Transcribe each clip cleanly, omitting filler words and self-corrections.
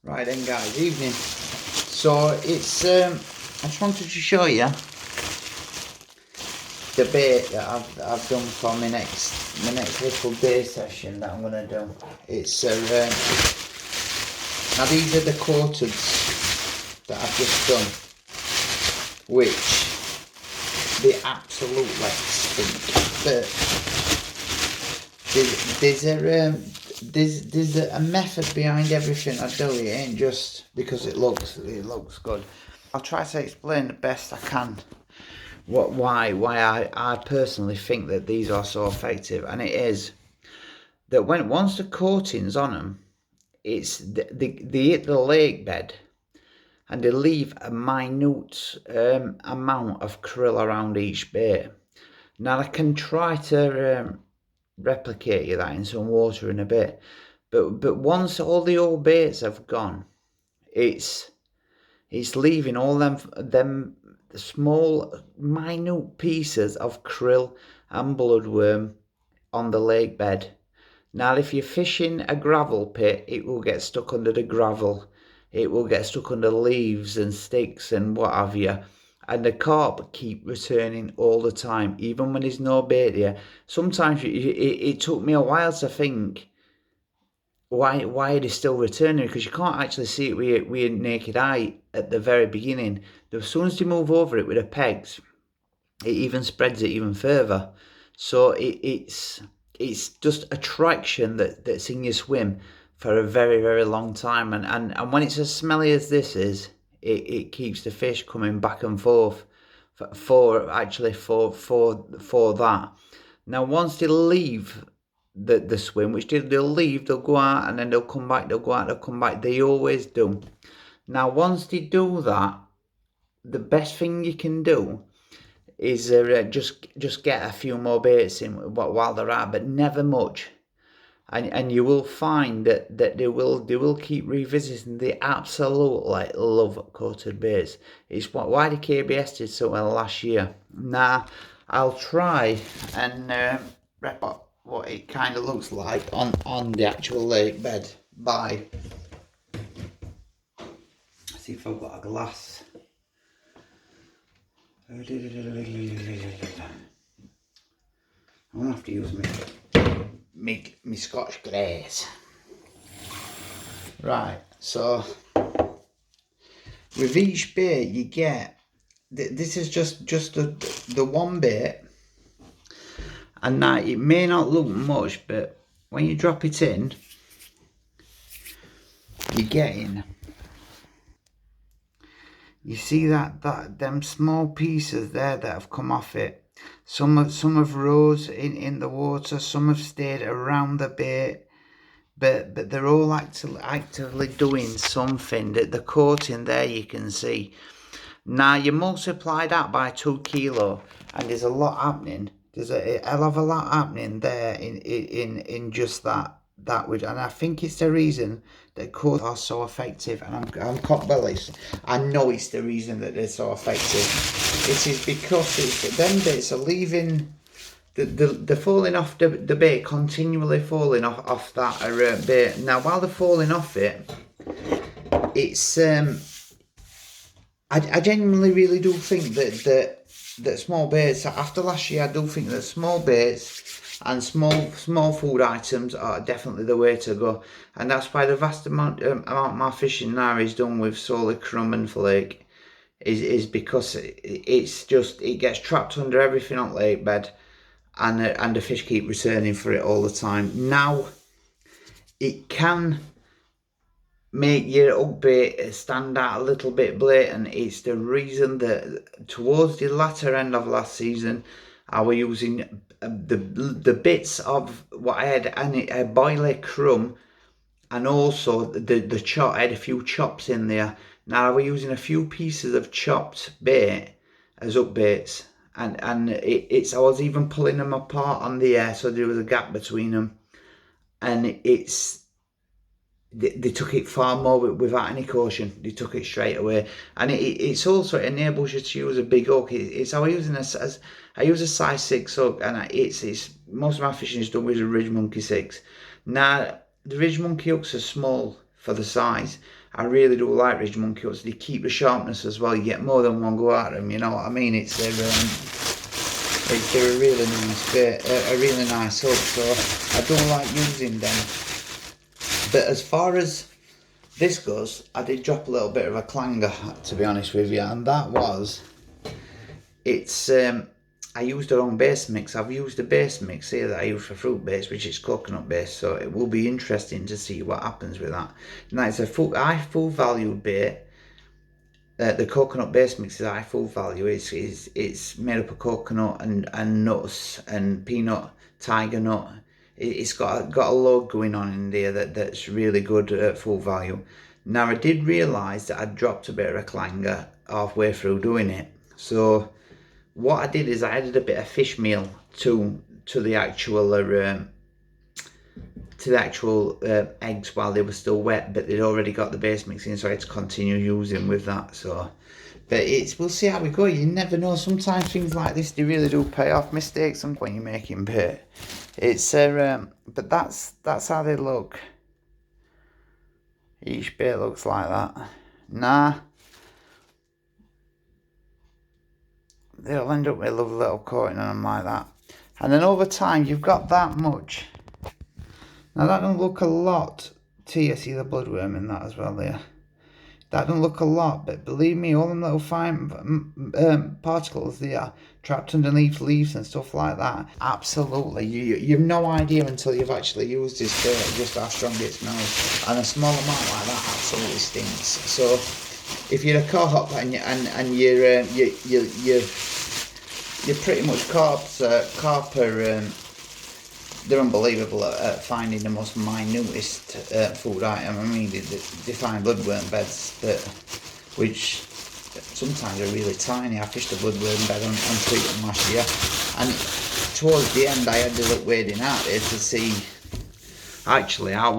Right then guys, evening. So it's I just wanted to show you the bait that I've done for my next little day session that I'm gonna do. It's now these are the quarters that I've just done, which they absolutely stink. But there's a method behind everything I do. It ain't just because it looks good. I'll try to explain the best I can why I personally think that these are so effective, and it is that once the coating's on them, it's they hit the lake bed and they leave a minute amount of krill around each bait. Now I can try to replicate you that in some water in a bit, but once all the old baits have gone, it's leaving all them small minute pieces of krill and bloodworm on the lake bed. Now if you're fishing a gravel pit, it will get stuck under the gravel, it will get stuck under leaves and sticks and what have you, and the carp keep returning all the time, even when there's no bait there. Sometimes it took me a while to think, why are they still returning? Because you can't actually see it with your naked eye at the very beginning. As soon as you move over it with the pegs, it even spreads it even further. So it's just attraction that's in your swim for a very, very long time. And when it's as smelly as this is, it keeps the fish coming back and forth for that. Now once they leave the swim, which they'll leave, they'll go out and then they'll come back, they'll go out, they'll come back. They always do. Now once they do that, the best thing you can do is just get a few more baits in while they're out, but never much. And you will find that they will keep revisiting. They absolutely love coated baits. It's why the KBS did so well last year. Now I'll try and rep up what it kind of looks like on the actual lake bed by. Let's see if I've got a glass. I'm gonna have to use me Scotch Glaze. Right, so with each bait you get, this is just the one bait, and now it may not look much, but when you drop it in, you're getting, you see that them small pieces there that have come off it. Some have rose in the water, some have stayed around the bait, but they're all actively doing something. That the coating there you can see. Now you multiply that by 2 kilo, and there's a lot happening. There's a hell of a lot happening there in just that would, and I think it's the reason that coats are so effective. And I know it's the reason that they're so effective. It is because it's them bits are leaving the falling off the bait, continually falling off that bait. Now while they're falling off it, it's I genuinely really do think that small baits, after last year, I do think that small baits and small food items are definitely the way to go. And that's why the vast amount of my fishing now is done with solely crumb and flake, is because it gets trapped under everything on lake bed, and the fish keep returning for it all the time. Now it can make your hook bait stand out a little bit blatant. It's the reason that towards the latter end of last season, I was using the bits of what I had, and a boilie crumb, and also the chop. I had a few chops in there. Now I was using a few pieces of chopped bait as hook baits, and I was even pulling them apart on the air, so there was a gap between them, and they took it far more without any caution. They took it straight away, and it enables you to use a big hook. It's how I use I use a size 6 hook, and it's most of my fishing is done with a Ridge Monkey 6. Now the Ridge Monkey hooks are small for the size, I really do like Ridge Monkey hooks. They keep the sharpness as well. You get more than one go at them, you know what I mean? They're a really nice bit, a really nice hook, so I don't like using them. But as far as this goes, I did drop a little bit of a clanger, to be honest with you, and that was, I used the wrong base mix. I've used the base mix here that I use for fruit base, which is coconut base, so it will be interesting to see what happens with that. Now it's a high food value bait. The coconut base mix is high food value. It's made up of coconut and nuts and peanut, tiger nut. It's got a load going on in there that's really good at food value. Now I did realise that I'd dropped a bit of a clanger halfway through doing it, so what I did is I added a bit of fish meal to the actual eggs while they were still wet, but they'd already got the base mix in, so I had to continue using with that. So, but we'll see how we go. You never know. Sometimes things like this, they really do pay off. Mistakes when you're making bait. But that's how they look. Each bait looks like that. Nah. They'll end up with a lovely little coating on them like that. And then over time, you've got that much. Now that don't look a lot to you. See the bloodworm in that as well there. That don't look a lot, but believe me, all them little fine particles there trapped underneath leaves and stuff like that. Absolutely, you've no idea until you've actually used this bait just how strong it smells. And a small amount like that absolutely stinks. So if you're a co-op and you're pretty much carp they're unbelievable at finding the most minutest food item. I mean, they find bloodworm beds which sometimes are really tiny. I fished a bloodworm bed on Tweeton last year, and towards the end I ended up wading out there to see actually how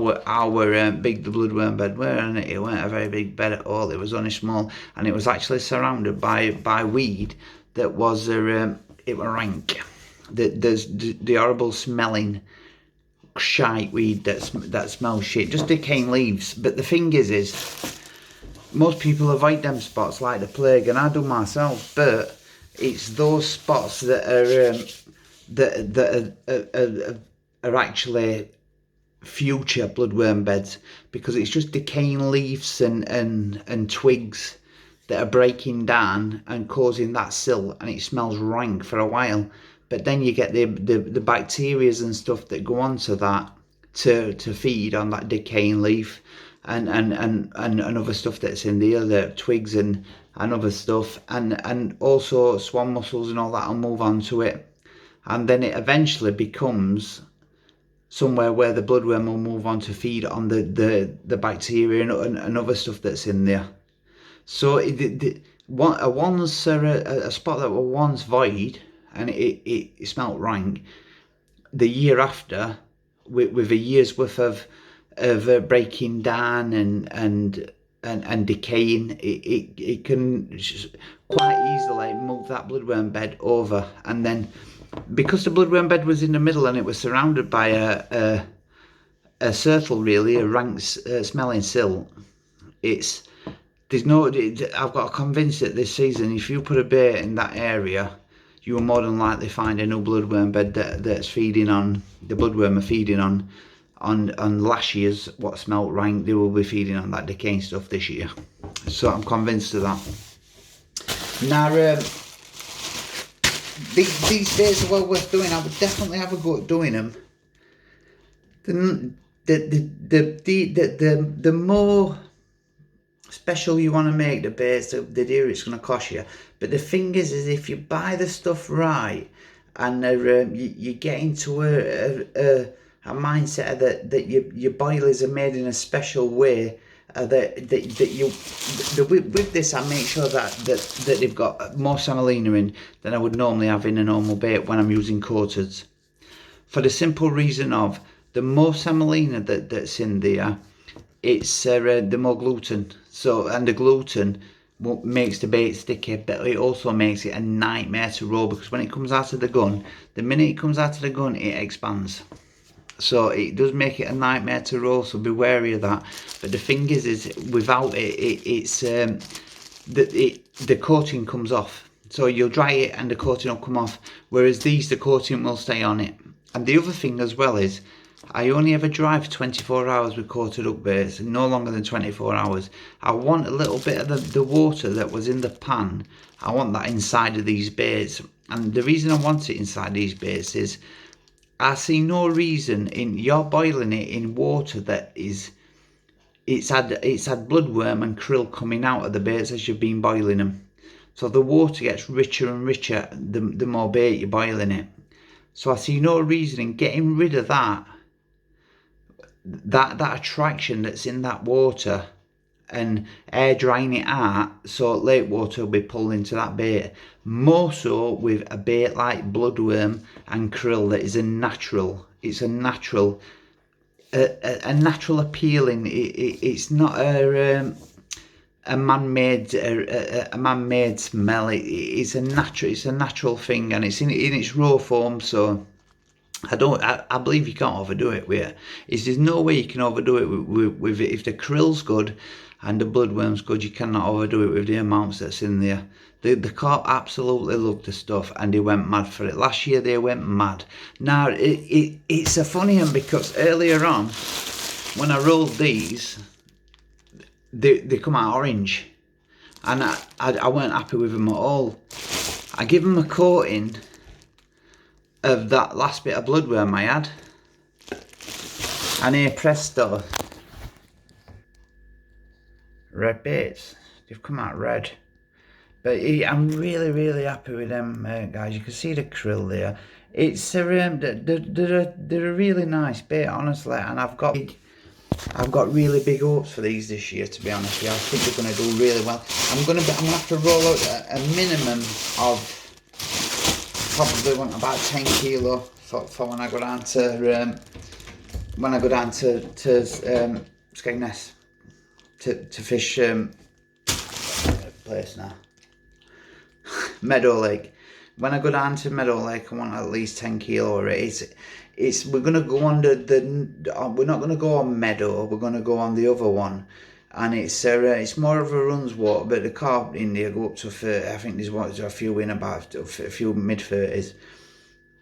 big the bloodworm bed were, and it weren't a very big bed at all. It was only small, and it was actually surrounded by weed that was it were rank. There's the horrible smelling shite weed that smells shit, just decaying leaves. But the thing is most people avoid them spots like the plague, and I do myself. But it's those spots that are actually future bloodworm beds, because it's just decaying leaves and twigs that are breaking down and causing that silt, and it smells rank for a while. But then you get the bacteria and stuff that go onto that to feed on that decaying leaf and other stuff that's in the other twigs and other stuff, and also swan mussels and all that will move on to it, and then it eventually becomes somewhere where the bloodworm will move on to feed on the bacteria and other stuff that's in there. So a spot that was once void and it smelt rank, the year after, with a year's worth of breaking down and decaying, it can quite easily move that bloodworm bed over. And then because the bloodworm bed was in the middle and it was surrounded by a circle, really, a rank smelling silt, I've got convinced that this season, if you put a bait in that area, you will more than likely find a new bloodworm bed that's feeding on, the bloodworm are feeding on last year's what smelt rank. They will be feeding on that decaying stuff this year. So I'm convinced of that. Now, these days are well worth doing. I would definitely have a go at doing them. The more special you want to make the baits, the dearer it's going to cost you. But the thing is if you buy the stuff right and you get into a mindset that your boilies are made in a special way, with this I make sure that they've got more semolina in than I would normally have in a normal bait when I'm using coated, for the simple reason of the more semolina that's in there, it's the more gluten. So, and the gluten makes the bait sticky, but it also makes it a nightmare to roll, because when it comes out of the gun, the minute it comes out of the gun, it expands. So it does make it a nightmare to roll, so be wary of that. But the thing is without the coating comes off. So you'll dry it and the coating will come off, whereas these, the coating will stay on it. And the other thing as well is, I only ever dry for 24 hours with coated up baits, no longer than 24 hours. I want a little bit of the water that was in the pan, I want that inside of these baits. And the reason I want it inside these baits is, I see no reason in you're boiling it in water that is, it's had bloodworm and krill coming out of the baits as you've been boiling them. So the water gets richer and richer the more bait you're boiling it. So I see no reason in getting rid of that attraction that's in that water and air drying it out, so lake water will be pulled into that bait. More so with a bait like bloodworm and krill that is a natural. It's a natural appealing. It's not a man-made smell. It's a natural thing, and it's in its raw form. So I believe you can't overdo it with it. There's no way you can overdo it with it. If the krill's good and the bloodworm's good, you cannot overdo it with the amounts that's in there. The carp absolutely loved the stuff and they went mad for it. Last year they went mad. Now it's a funny one, because earlier on when I rolled these, they come out orange, and I weren't happy with them at all. I give them a coating of that last bit of bloodworm I had, and here, presto, red baits. They've come out red. But I'm really happy with them, guys. You can see the krill there. It's they're a really nice bait, honestly, and I've got really big hopes for these this year. To be honest with you, I think they're going to do really well. I'm gonna have to roll out a minimum of probably about 10 kilo for when I go down to Skegness to fish place now. Meadow Lake. When I go down to Meadow Lake, I want at least 10 kilo of it. We're gonna go on we're not gonna go on Meadow. We're gonna go on the other one, and it's more of a runs water. But the carp in there go up to 30. I think there's a few in about a few mid-30s,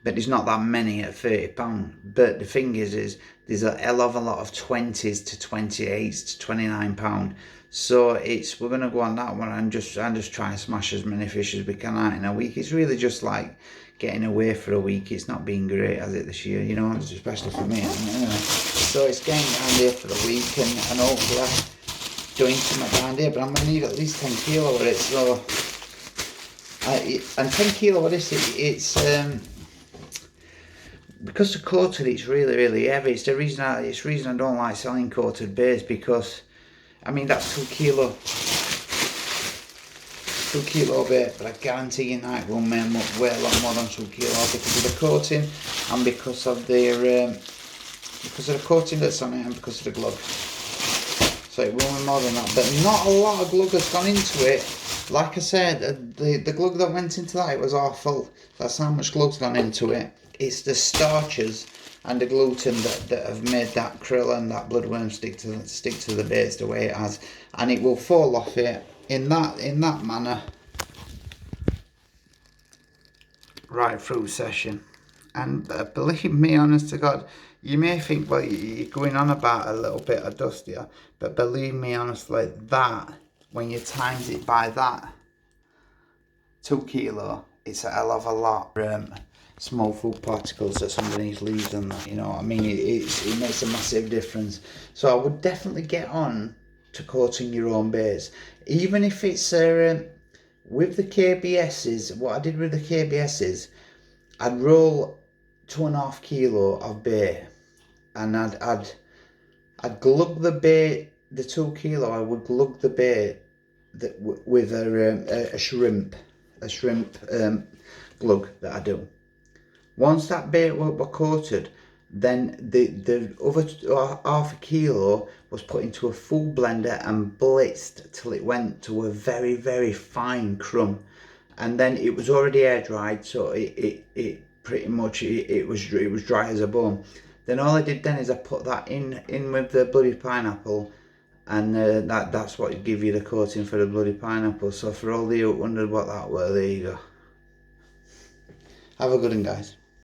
but there's not that many at £30. But the thing is there's a hell of a lot of 20s to 28s to £29. So we're gonna go on that one and just try and smash as many fish as we can out in a week. It's really just like getting away for a week. It's not been great, has it, this year? You know, especially for me. Anyway. So it's getting down there for a week and hopefully doing something down there. But I'm gonna need at least 10 kilo of it. So and 10 kilo of this, it's because the coated, it's really heavy. It's the reason I don't like selling coated baits, because I mean that's 2 kilo bait, but I guarantee you night will weigh a lot more than 2 kilo because of the coating and because of the coating that's on it and because of the glug. So it will be more than that, but not a lot of glug has gone into it. Like I said, the glug that went into that, it was awful. That's how much glug's gone into it. It's the starches and the gluten that have made that krill and that bloodworm stick to the baits the way it has, and it will fall off it in that manner right through session. And believe me, honest to God, you may think, well, you're going on about a little bit of dust here, but believe me honestly, that when you times it by that 2 kilo, it's a hell of a lot. Small food particles that's underneath leaves and that, you know what I mean, it makes a massive difference. So I would definitely get on to coating your own baits, even if it's with the KBSs. What I did with the KBSs, I'd roll 2.5 kilo of bait, and I'd glug the bait, the 2 kilo. I would glug the bait with a shrimp glug that I do. Once that bait were coated, then the other half a kilo was put into a full blender and blitzed till it went to a very fine crumb, and then it was already air dried, so it pretty much it was dry as a bone. Then all I did then is I put that in with the bloody pineapple, and that's what give you the coating for the bloody pineapple. So for all the who wondered what that were, there you go. Have a good one, guys.